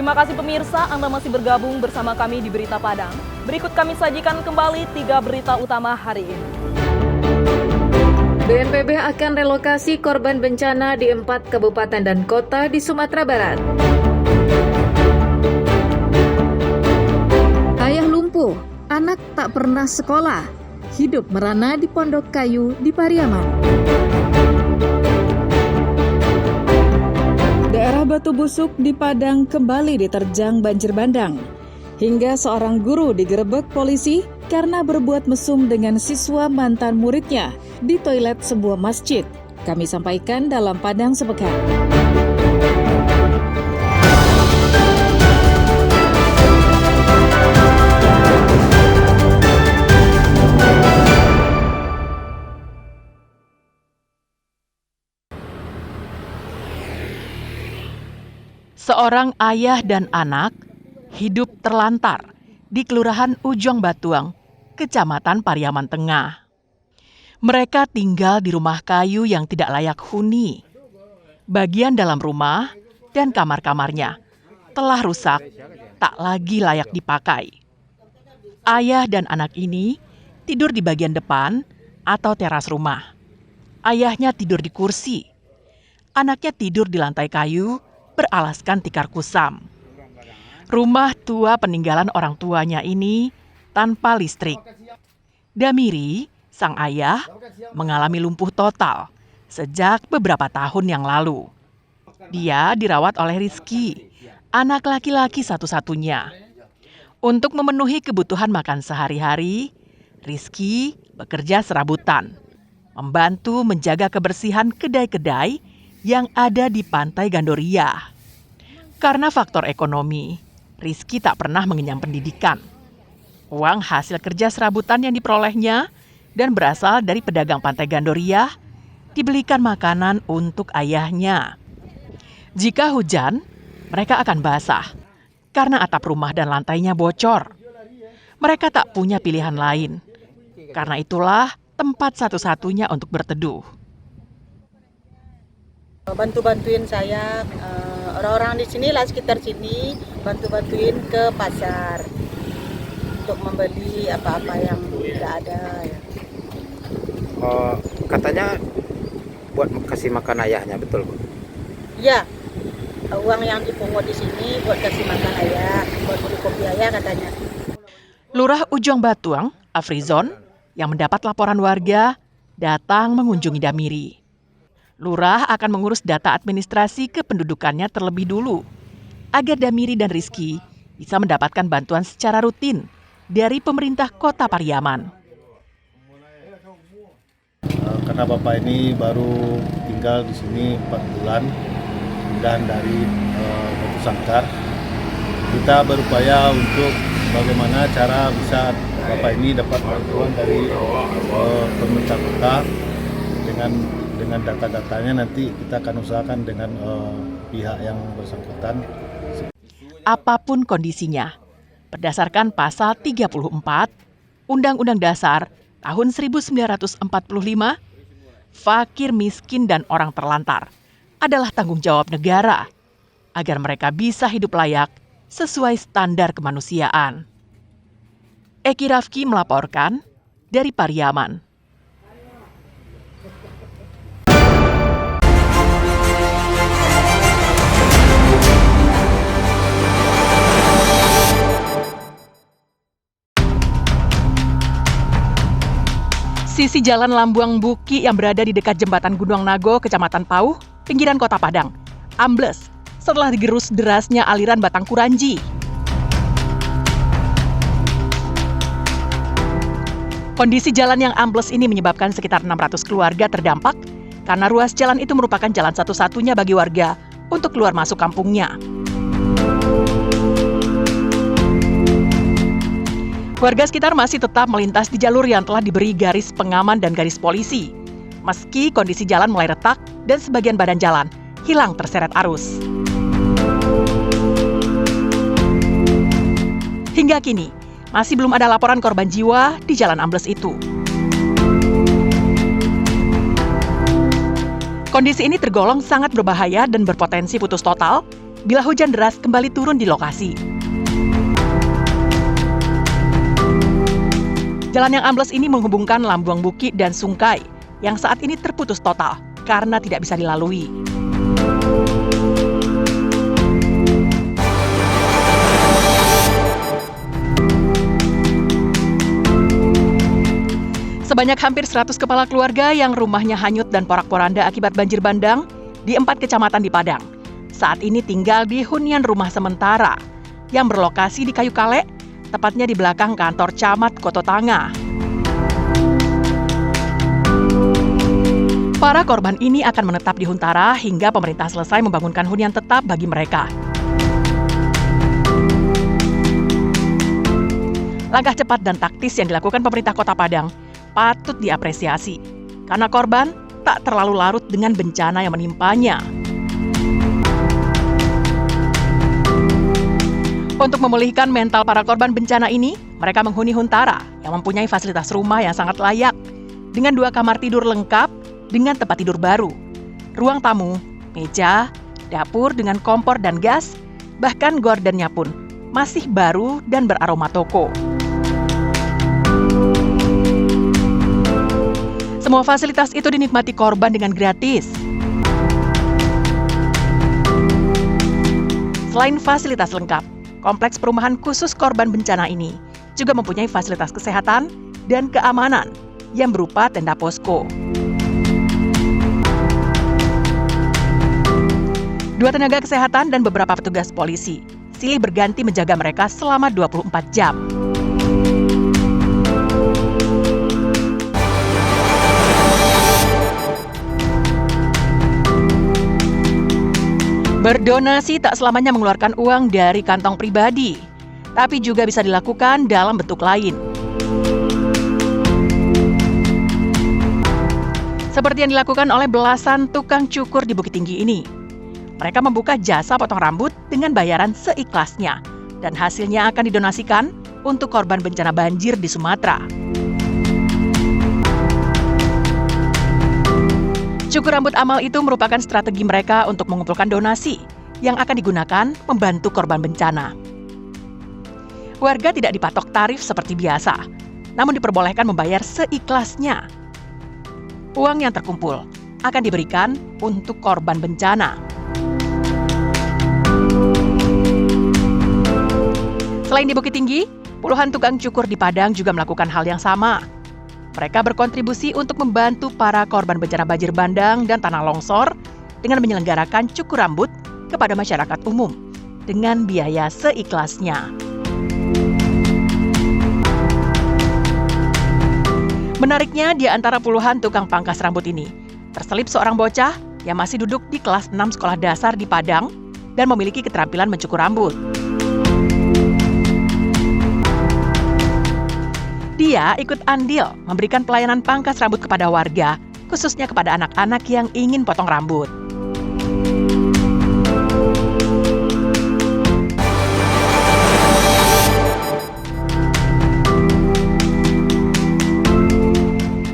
Terima kasih pemirsa, Anda masih bergabung bersama kami di Berita Padang. Berikut kami sajikan kembali 3 berita utama hari ini. BNPB akan relokasi korban bencana di 4 kabupaten dan kota di Sumatera Barat. Ayah lumpuh, anak tak pernah sekolah, hidup merana di Pondok Kayu di Pariaman. Daerah Batu Busuk di Padang kembali diterjang banjir bandang. Hingga seorang guru digerebek polisi karena berbuat mesum dengan siswa mantan muridnya di toilet sebuah masjid. Kami sampaikan dalam Padang Sepekan. Seorang ayah dan anak hidup terlantar di Kelurahan Ujong Batuang, Kecamatan Pariaman Tengah. Mereka tinggal di rumah kayu yang tidak layak huni. Bagian dalam rumah dan kamar-kamarnya telah rusak, tak lagi layak dipakai. Ayah dan anak ini tidur di bagian depan atau teras rumah. Ayahnya tidur di kursi. Anaknya tidur di lantai kayu beralaskan tikar kusam. Rumah tua peninggalan orang tuanya ini tanpa listrik. Damiri, sang ayah, mengalami lumpuh total sejak beberapa tahun yang lalu. Dia dirawat oleh Rizky, anak laki-laki satu-satunya. Untuk memenuhi kebutuhan makan sehari-hari, Rizky bekerja serabutan, membantu menjaga kebersihan kedai-kedai yang ada di Pantai Gandoria. Karena faktor ekonomi, Rizky tak pernah mengenyam pendidikan. Uang hasil kerja serabutan yang diperolehnya dan berasal dari pedagang Pantai Gandoria dibelikan makanan untuk ayahnya. Jika hujan, mereka akan basah karena atap rumah dan lantainya bocor. Mereka tak punya pilihan lain. Karena itulah tempat satu-satunya untuk berteduh. Bantu-bantuin saya, orang-orang di sini lah, sekitar sini, bantu-bantuin ke pasar untuk membeli apa-apa yang tidak ada. Ya. Katanya buat kasih makan ayahnya, betul Bu? Ya, uang yang dipungut di sini buat kasih makan ayah, buat beli kopi ayah katanya. Lurah Ujong Batuang, Afrizon, yang mendapat laporan warga, datang mengunjungi Damiri. Lurah akan mengurus data administrasi kependudukannya terlebih dulu, agar Damiri dan Rizky bisa mendapatkan bantuan secara rutin dari pemerintah Kota Pariaman. Karena Bapak ini baru tinggal di sini 4 bulan dan dari Batu Sangkar, kita berupaya untuk bagaimana cara bisa Bapak ini dapat bantuan dari pemerintah kota dengan data-datanya. Nanti kita akan usahakan dengan pihak yang bersangkutan. Apapun kondisinya, berdasarkan pasal 34 Undang-Undang Dasar tahun 1945, fakir, miskin, dan orang terlantar adalah tanggung jawab negara agar mereka bisa hidup layak sesuai standar kemanusiaan. Eki Rafki melaporkan dari Pariaman. Sisi jalan Lambuang Buki yang berada di dekat jembatan Gunung Nago, Kecamatan Pauh, pinggiran Kota Padang, ambles setelah digerus derasnya aliran batang kuranji. Kondisi jalan yang ambles ini menyebabkan sekitar 600 keluarga terdampak karena ruas jalan itu merupakan jalan satu-satunya bagi warga untuk keluar masuk kampungnya. Warga sekitar masih tetap melintas di jalur yang telah diberi garis pengaman dan garis polisi, meski kondisi jalan mulai retak dan sebagian badan jalan hilang terseret arus. Hingga kini, masih belum ada laporan korban jiwa di jalan ambles itu. Kondisi ini tergolong sangat berbahaya dan berpotensi putus total bila hujan deras kembali turun di lokasi. Jalan yang ambles ini menghubungkan Lambuang Bukit dan Sungkai yang saat ini terputus total karena tidak bisa dilalui. Sebanyak hampir 100 kepala keluarga yang rumahnya hanyut dan porak-poranda akibat banjir bandang di 4 kecamatan di Padang saat ini tinggal di hunian rumah sementara yang berlokasi di Kayu Kale, tepatnya di belakang kantor Camat Koto Tangah. Para korban ini akan menetap di Huntara hingga pemerintah selesai membangunkan hunian tetap bagi mereka. Langkah cepat dan taktis yang dilakukan pemerintah Kota Padang patut diapresiasi, karena korban tak terlalu larut dengan bencana yang menimpanya. Untuk memulihkan mental para korban bencana ini, mereka menghuni Huntara yang mempunyai fasilitas rumah yang sangat layak, dengan 2 kamar tidur lengkap dengan tempat tidur baru, ruang tamu, meja, dapur dengan kompor dan gas, bahkan gordennya pun masih baru dan beraroma toko. Semua fasilitas itu dinikmati korban dengan gratis. Selain fasilitas lengkap, kompleks perumahan khusus korban bencana ini juga mempunyai fasilitas kesehatan dan keamanan yang berupa tenda posko. 2 tenaga kesehatan dan beberapa petugas polisi silih berganti menjaga mereka selama 24 jam. Berdonasi tak selamanya mengeluarkan uang dari kantong pribadi, tapi juga bisa dilakukan dalam bentuk lain. Seperti yang dilakukan oleh belasan tukang cukur di Bukit Tinggi ini. Mereka membuka jasa potong rambut dengan bayaran seikhlasnya, dan hasilnya akan didonasikan untuk korban bencana banjir di Sumatera. Cukur rambut amal itu merupakan strategi mereka untuk mengumpulkan donasi yang akan digunakan membantu korban bencana. Warga tidak dipatok tarif seperti biasa, namun diperbolehkan membayar seikhlasnya. Uang yang terkumpul akan diberikan untuk korban bencana. Selain di Bukit Tinggi, puluhan tukang cukur di Padang juga melakukan hal yang sama. Mereka berkontribusi untuk membantu para korban bencana banjir bandang dan tanah longsor dengan menyelenggarakan cukur rambut kepada masyarakat umum dengan biaya seikhlasnya. Menariknya, di antara puluhan tukang pangkas rambut ini, terselip seorang bocah yang masih duduk di kelas 6 sekolah dasar di Padang dan memiliki keterampilan mencukur rambut. Dia ikut andil memberikan pelayanan pangkas rambut kepada warga, khususnya kepada anak-anak yang ingin potong rambut.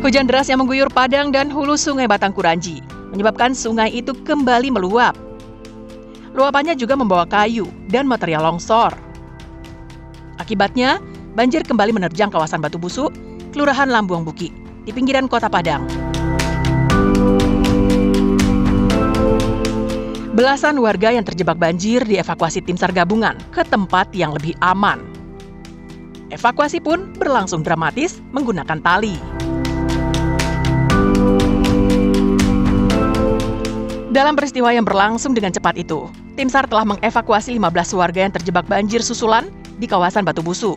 Hujan deras yang mengguyur Padang dan hulu Sungai Batangkuranji menyebabkan sungai itu kembali meluap. Luapannya juga membawa kayu dan material longsor. Akibatnya, banjir kembali menerjang kawasan Batu Busuk, Kelurahan Lambuang Bukit, di pinggiran Kota Padang. Belasan warga yang terjebak banjir dievakuasi tim SAR gabungan ke tempat yang lebih aman. Evakuasi pun berlangsung dramatis menggunakan tali. Dalam peristiwa yang berlangsung dengan cepat itu, tim SAR telah mengevakuasi 15 warga yang terjebak banjir susulan di kawasan Batu Busuk.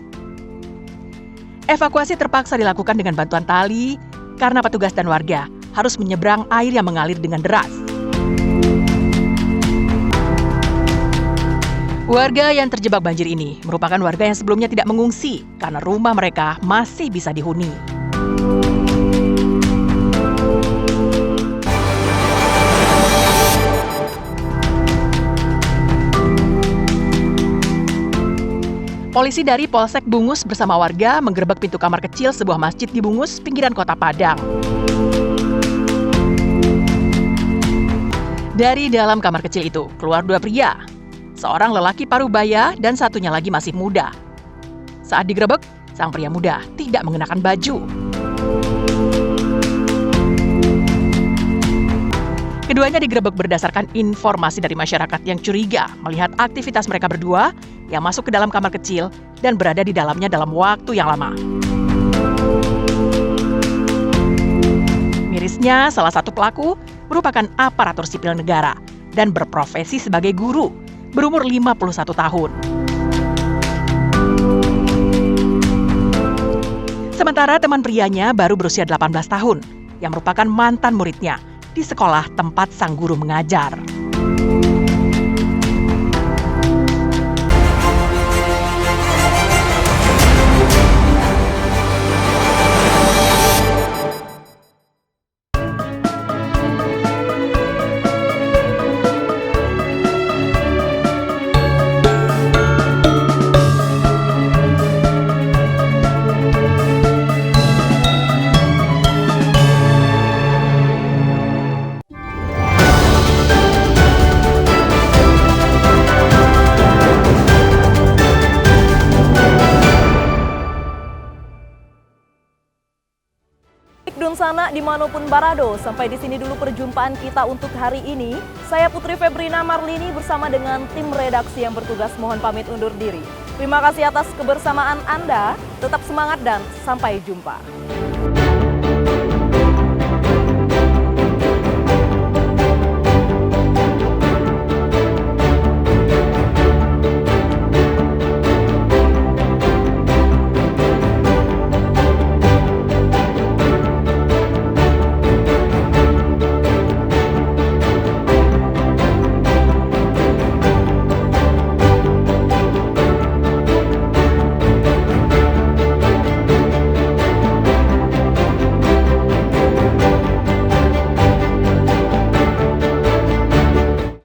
Evakuasi terpaksa dilakukan dengan bantuan tali karena petugas dan warga harus menyeberang air yang mengalir dengan deras. Warga yang terjebak banjir ini merupakan warga yang sebelumnya tidak mengungsi karena rumah mereka masih bisa dihuni. Polisi dari Polsek Bungus bersama warga menggerebek pintu kamar kecil sebuah masjid di Bungus, pinggiran Kota Padang. Dari dalam kamar kecil itu, keluar 2 pria. seorang lelaki parubaya dan satunya lagi masih muda. Saat digerebek, sang pria muda tidak mengenakan baju. Keduanya digerebek berdasarkan informasi dari masyarakat yang curiga melihat aktivitas mereka berdua yang masuk ke dalam kamar kecil dan berada di dalamnya dalam waktu yang lama. Mirisnya, salah satu pelaku merupakan aparatur sipil negara dan berprofesi sebagai guru, berumur 51 tahun. Sementara teman prianya baru berusia 18 tahun, yang merupakan mantan muridnya di sekolah tempat sang guru mengajar. Dunsana dimanapun Barado, sampai di sini dulu perjumpaan kita untuk hari ini. Saya Putri Febrina Marlini bersama dengan tim redaksi yang bertugas mohon pamit undur diri. Terima kasih atas kebersamaan Anda, tetap semangat dan sampai jumpa.